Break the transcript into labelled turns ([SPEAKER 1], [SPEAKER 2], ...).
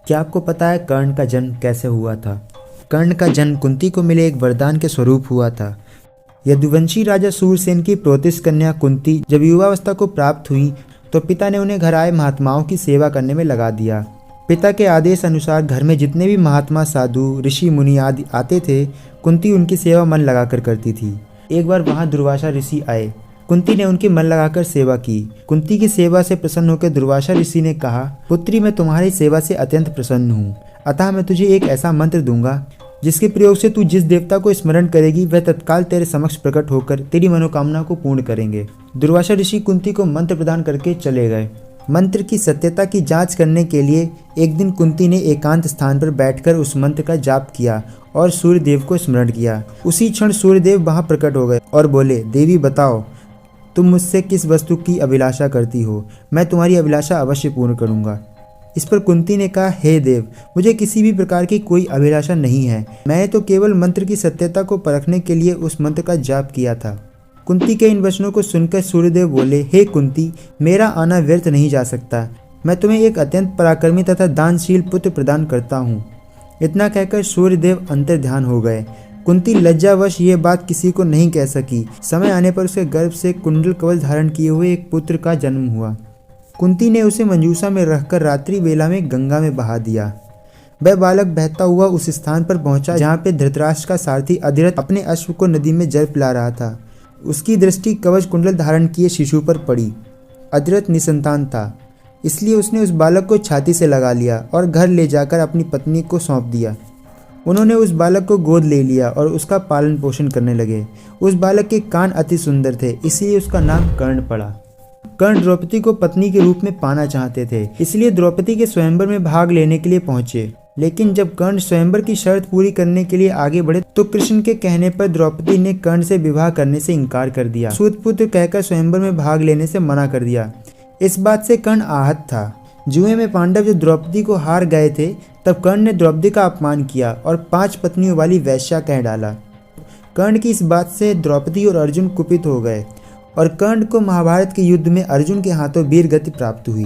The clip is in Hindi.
[SPEAKER 1] क्या आपको पता है कर्ण का जन्म कैसे हुआ था? कर्ण का जन्म कुंती को मिले एक वरदान के स्वरूप हुआ था। यदुवंशी राजा सूरसेन की प्रोतिस कन्या कुंती जब युवावस्था को प्राप्त हुई तो पिता ने उन्हें घर आए महात्माओं की सेवा करने में लगा दिया। पिता के आदेश अनुसार घर में जितने भी महात्मा, साधु, ऋषि, मुनि आदि आते थे, कुंती उनकी सेवा मन लगाकर करती थी। एक बार वहां दुर्वासा ऋषि आए। कुंती ने उनकी मन लगाकर सेवा की। कुंती की सेवा से प्रसन्न होकर दुर्वासा ऋषि ने कहा, पुत्री, मैं तुम्हारी सेवा से अत्यंत प्रसन्न हूँ। अतः मैं तुझे एक ऐसा मंत्र दूंगा जिसके प्रयोग से तू जिस देवता को स्मरण करेगी वह तत्काल तेरे समक्ष प्रकट होकर तेरी मनोकामना को पूर्ण करेंगे। दुर्वासा ऋषि कुंती को मंत्र प्रदान करके चले गए। मंत्र की सत्यता की जांच करने के लिए एक दिन कुंती ने एकांत स्थान पर बैठकर उस मंत्र का जाप किया और सूर्यदेव को स्मरण किया। उसी क्षण सूर्यदेव वहां प्रकट हो गए और बोले, देवी बताओ, तुम मुझसे किस वस्तु की अभिलाषा करती हो? मैं तुम्हारी अभिलाषा अवश्य पूर्ण करूंगा। इस पर कुंती ने कहा, हे देव, मुझे किसी भी प्रकार की कोई अभिलाषा नहीं है। मैं तो केवल मंत्र की सत्यता को परखने के लिए उस मंत्र का जाप किया था। कुंती के इन वचनों को सुनकर सूर्यदेव बोले, हे कुंती, मेरा आना व्यर्थ नहीं जा सकता। मैं तुम्हें एक अत्यंत पराक्रमी तथा दानशील पुत्र प्रदान करता हूँ। इतना कहकर सूर्यदेव अंतर्ध्यान हो गए। कुंती लज्जावश ये बात किसी को नहीं कह सकी। समय आने पर उसके गर्भ से कुंडल कवच धारण किए हुए एक पुत्र का जन्म हुआ। कुंती ने उसे मंजूषा में रखकर रात्रि वेला में गंगा में बहा दिया। वह बालक बहता हुआ उस स्थान पर पहुंचा जहाँ पे धृतराष्ट्र का सारथी अधिरथ अपने अश्व को नदी में जल पिला रहा था। उसकी दृष्टि कवच कुंडल धारण किए शिशु पर पड़ी। अधिरथ निसंतान था, इसलिए उसने उस बालक को छाती से लगा लिया और घर ले जाकर अपनी पत्नी को सौंप दिया। उन्होंने उस बालक को गोद ले लिया और उसका पालन पोषण करने लगे। उस बालक के कान अति सुंदर थे, इसलिए उसका नाम कर्ण पड़ा। कर्ण द्रौपदी को पत्नी के रूप में पाना चाहते थे, इसलिए द्रौपदी के स्वयंवर में भाग लेने के लिए पहुंचे। लेकिन जब कर्ण स्वयंवर की शर्त पूरी करने के लिए आगे बढ़े तो कृष्ण के कहने पर द्रौपदी ने कर्ण से विवाह करने से इनकार कर दिया। सूतपुत्र कहकर स्वयंवर में भाग लेने से मना कर दिया। इस बात से कर्ण आहत था। जुए में पांडव जब द्रौपदी को हार गए थे तब कर्ण ने द्रौपदी का अपमान किया और 5 पत्नियों वाली वैश्या कह डाला। कर्ण की इस बात से द्रौपदी और अर्जुन कुपित हो गए और कर्ण को महाभारत के युद्ध में अर्जुन के हाथों वीर गति प्राप्त हुई।